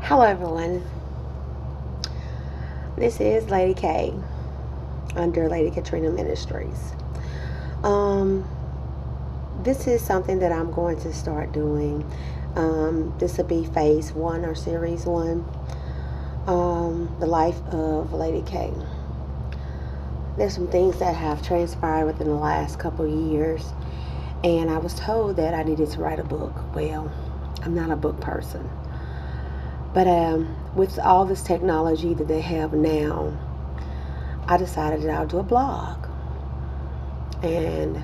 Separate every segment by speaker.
Speaker 1: Hello, everyone. This is Lady K under Lady Katrina Ministries. Um, this is something that I'm going to start doing. This will be phase one or series one. The life of Lady K. There's some things that have transpired within the last couple of years, and I was told that I needed to write a book. Well, I'm not a book person. But with all this technology that they have now, I decided that I'll do a blog. And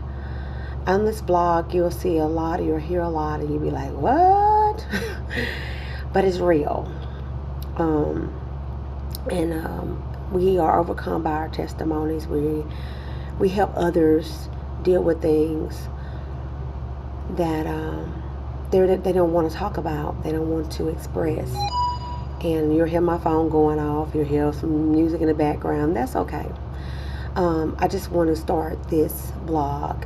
Speaker 1: on this blog, you'll see a lot, you'll hear a lot, and you'll be like, what? But it's real. And we are overcome by our testimonies. We help others deal with things that they don't want to talk about, they don't want to express. And you'll hear my phone going off, you'll hear some music in the background. That's okay. I just want to start this blog.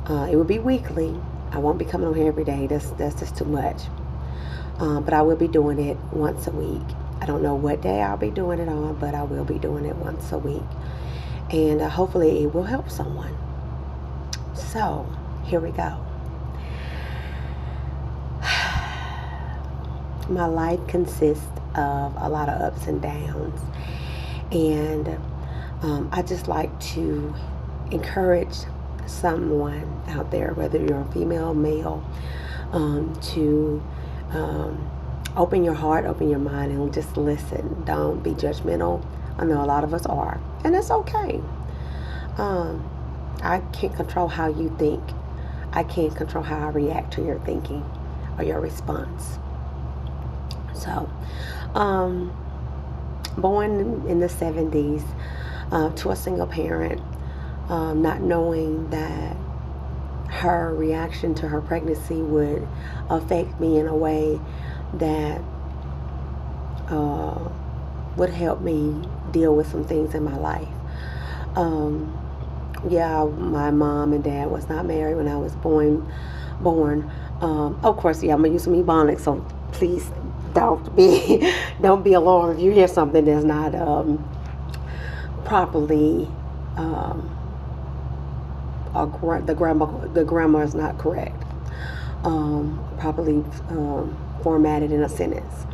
Speaker 1: It will be weekly. I won't be coming on here every day. That's just too much. But I will be doing it once a week. I don't know what day I'll be doing it on, but I will be doing it once a week. And hopefully it will help someone. So, here we go. My life consists of a lot of ups and downs. And I just like to encourage someone out there, whether you're a female or male, to open your heart, open your mind, and just listen. Don't be judgmental. I know a lot of us are, and it's okay. I can't control how you think. I can't control how I react to your thinking or your response. So, born in the 70s to a single parent, not knowing that her reaction to her pregnancy would affect me in a way that would help me deal with some things in my life. My mom and dad was not married when I was born. Of course, I'm gonna use some ebonics, so please don't be alarmed if you hear something that's not properly the grammar is not correct, properly formatted in a sentence.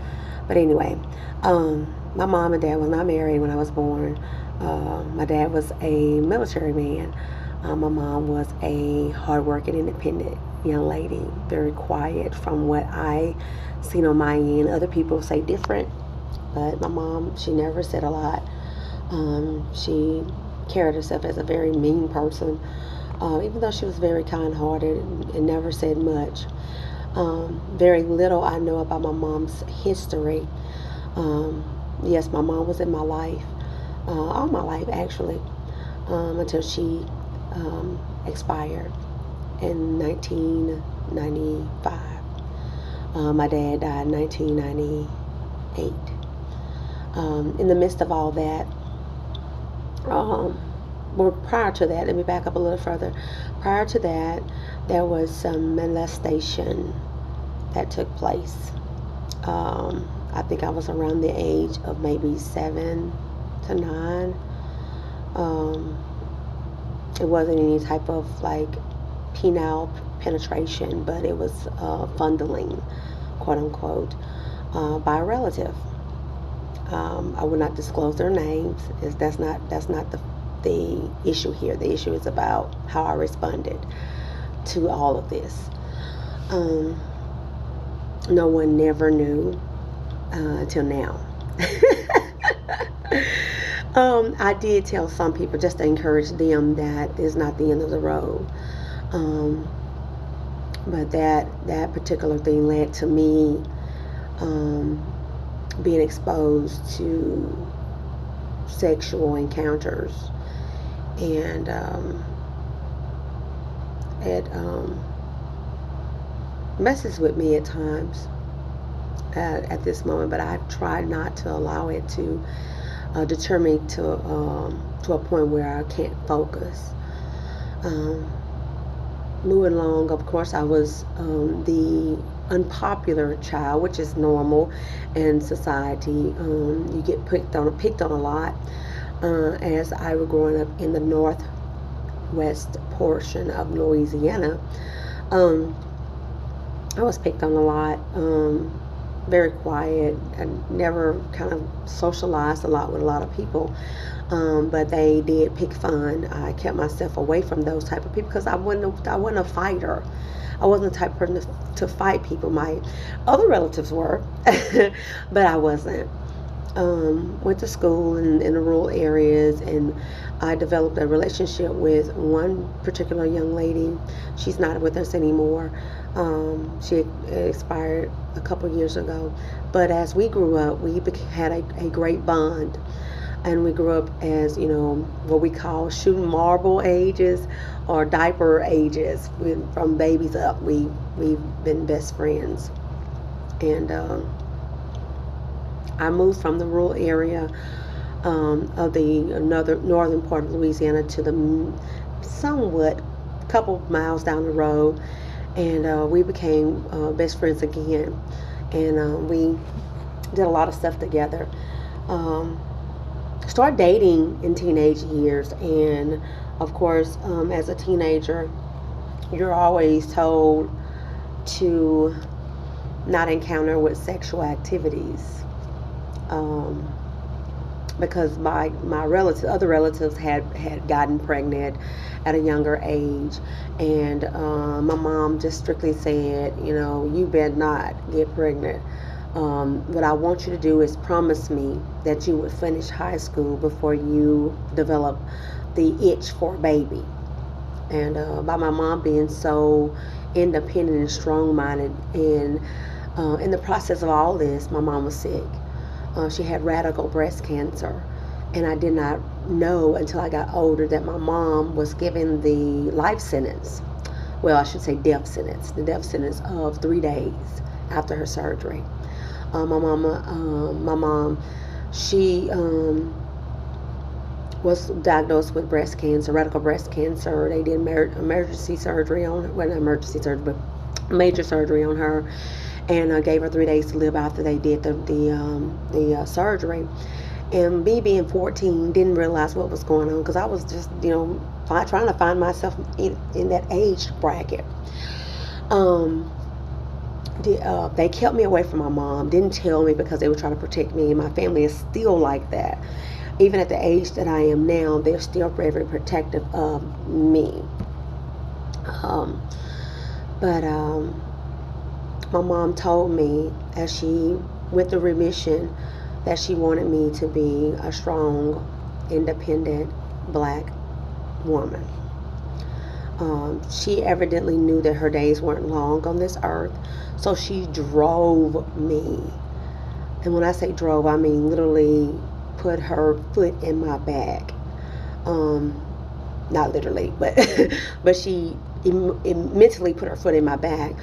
Speaker 1: But anyway, my mom and dad was not married when I was born. My dad was a military man. My mom was a hardworking, independent young lady, very quiet from what I seen on my end. Other people say different, but my mom, she never said a lot. She carried herself as a very mean person, even though she was very kind-hearted and never said much. Very little I know about my mom's history. Yes, my mom was in my life, all my life actually, until she expired in 1995. My dad died in 1998. In the midst of all that, prior to that, let me back up a little further. Prior to that, there was some molestation that took place. I think I was around the age of maybe 7 to 9. It wasn't any type of like penile penetration, but it was fondling, quote unquote, by a relative. I will not disclose their names. That's not the issue here. The issue is about how I responded to all of this. No one never knew until now. I did tell some people just to encourage them that it's not the end of the road. But that particular thing led to me being exposed to sexual encounters, and it messes with me at times at this moment, but I've tried not to allow it to deter me to a point where I can't focus. Moving along, of course, I was the unpopular child, which is normal in society. You get picked on a lot. As I was growing up in the northwest portion of Louisiana, um, I was picked on a lot. Very quiet. I never kind of socialized a lot with a lot of people. But they did pick fun. I kept myself away from those type of people because I wasn't a fighter. I wasn't the type of person to fight people. My other relatives were, but I wasn't. Went to school in the rural areas, and I developed a relationship with one particular young lady. She's not with us anymore. She expired a couple years ago. But as we grew up, we had a great bond. And we grew up as, what we call shooting marble ages or diaper ages. From babies up, we've been best friends. And I moved from the rural area of the northern part of Louisiana to the somewhat couple miles down the road, and we became best friends again, and we did a lot of stuff together. Started dating in teenage years, and of course, as a teenager, you're always told to not encounter with sexual activities. Because my other relatives had gotten pregnant at a younger age, and my mom just strictly said, you better not get pregnant. What I want you to do is promise me that you would finish high school before you develop the itch for a baby. And by my mom being so independent and strong-minded, and in the process of all this, my mom was sick. She had radical breast cancer, and I did not know until I got older that my mom was given the life sentence. Well, I should say death sentence. The death sentence of 3 days after her surgery. My mom, she was diagnosed with breast cancer, radical breast cancer. They did emergency surgery on her. Well, not emergency surgery, but major surgery on her, and gave her 3 days to live after they did the surgery. And me being 14, didn't realize what was going on because I was just, trying to find myself in that age bracket. They kept me away from my mom, didn't tell me because they were trying to protect me, and my family is still like that. Even at the age that I am now, they're still very protective of me. But my mom told me as she went through remission that she wanted me to be a strong, independent black woman. She evidently knew that her days weren't long on this earth, so she drove me. And when I say drove, I mean literally put her foot in my back. Not literally, but she mentally put her foot in my back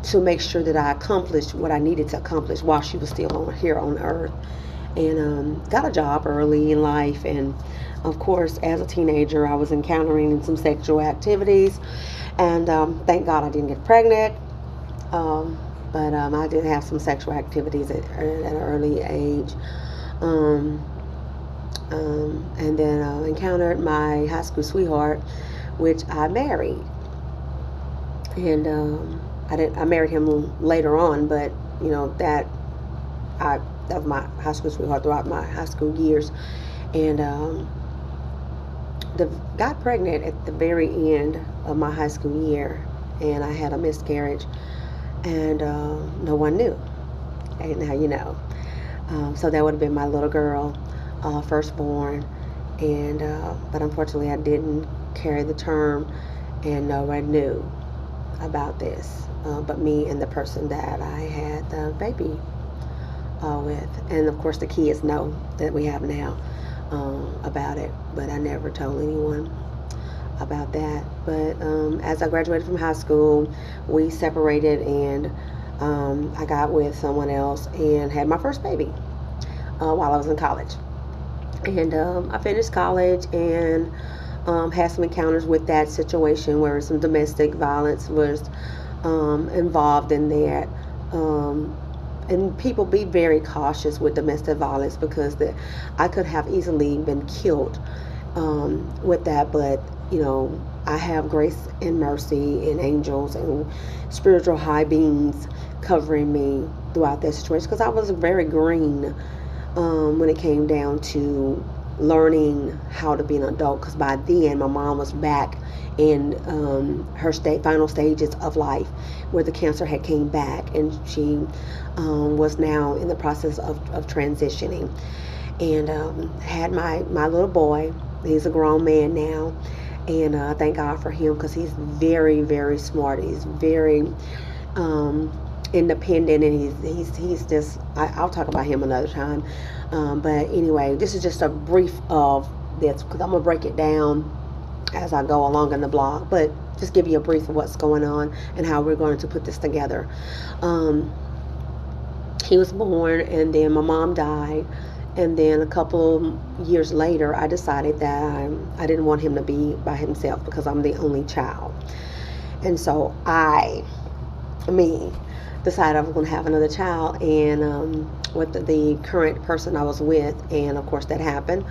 Speaker 1: to make sure that I accomplished what I needed to accomplish while she was still here on earth. And got a job early in life, and of course as a teenager I was encountering some sexual activities, and thank God I didn't get pregnant, but I did have some sexual activities at an early age, and then encountered my high school sweetheart, which I married, and I married him later on, but that was my high school sweetheart throughout my high school years, and got pregnant at the very end of my high school year, and I had a miscarriage, and no one knew. And now so that would have been my little girl, firstborn, and but unfortunately I didn't carry the term, and no one knew about this but me and the person that I had the baby with. And of course the kids know that we have now about it, but I never told anyone about that. But as I graduated from high school, we separated, and I got with someone else and had my first baby while I was in college. And I finished college and had some encounters with that situation where some domestic violence was involved in that. And people, be very cautious with domestic violence, because I could have easily been killed with that. But I have grace and mercy and angels and spiritual high beings covering me throughout that situation, because I was very green when it came down to learning how to be an adult, because by then my mom was back in her final stages of life, where the cancer had came back, and she was now in the process of transitioning, and had my little boy. He's a grown man now, and thank God for him, because he's very, very smart. He's very independent, and he's just, I'll talk about him another time. But anyway, this is just a brief of this, because I'm gonna break it down as I go along in the blog, but just give you a brief of what's going on and how we're going to put this together. He was born, and then my mom died, and then a couple years later I decided that I didn't want him to be by himself, because I'm the only child. And so me decided I was going to have another child, and with the current person I was with, and of course that happened,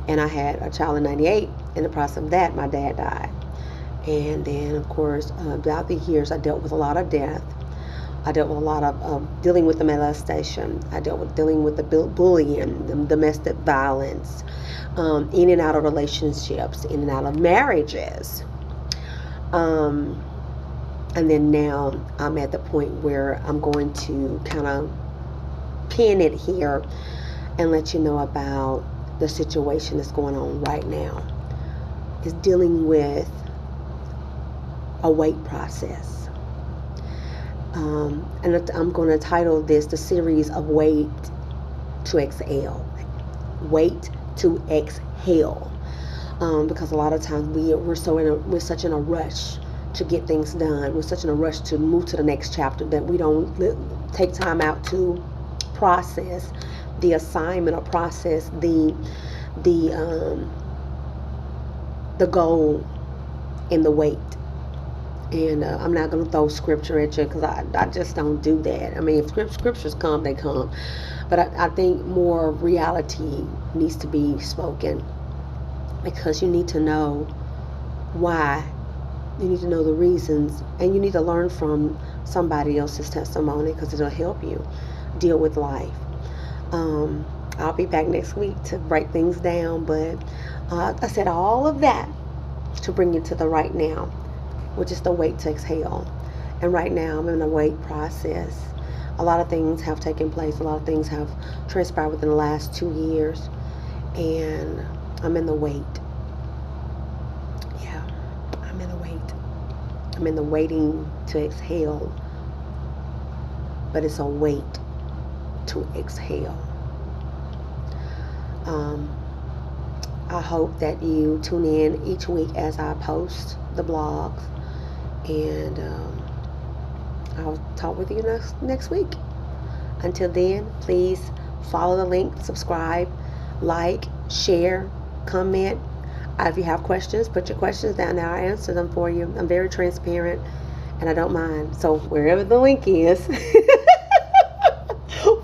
Speaker 1: and I had a child in 98. In the process of that, my dad died. And then of course throughout the years I dealt with a lot of death. I dealt with a lot of dealing with the molestation. I dealt with dealing with the bullying, the domestic violence, in and out of relationships, in and out of marriages. And then now I'm at the point where I'm going to kind of pin it here and let you know about the situation that's going on right now. Is dealing with a wait process. And I'm going to title this the series of Wait to Exhale. Wait to exhale. Because a lot of times we're such in a rush to get things done. We're such in a rush to move to the next chapter that we don't take time out to process the assignment, or process the goal in the wait. And I'm not going to throw scripture at you, because I just don't do that. I mean, if scriptures come, they come. But I think more reality needs to be spoken, because you need to know why. You need to know the reasons, and you need to learn from somebody else's testimony, because it'll help you deal with life. I'll be back next week to break things down, but I said all of that to bring you to the right now, which is the wait to exhale. And right now I'm in a wait process. A lot of things have taken place. A lot of things have transpired within the last 2 years, and I'm in the wait. Yeah, I'm in the wait. I'm in the waiting to exhale, but it's a wait to exhale. I hope that you tune in each week as I post the blogs, and I'll talk with you next week. Until then, please follow the link, subscribe, like, share, comment. If you have questions, put your questions down there. I'll answer them for you. I'm very transparent, and I don't mind. So wherever the link is,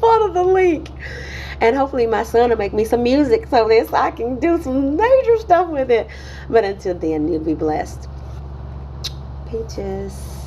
Speaker 1: follow the link. And hopefully my son will make me some music so that I can do some major stuff with it. But until then, you'll be blessed. Peaches.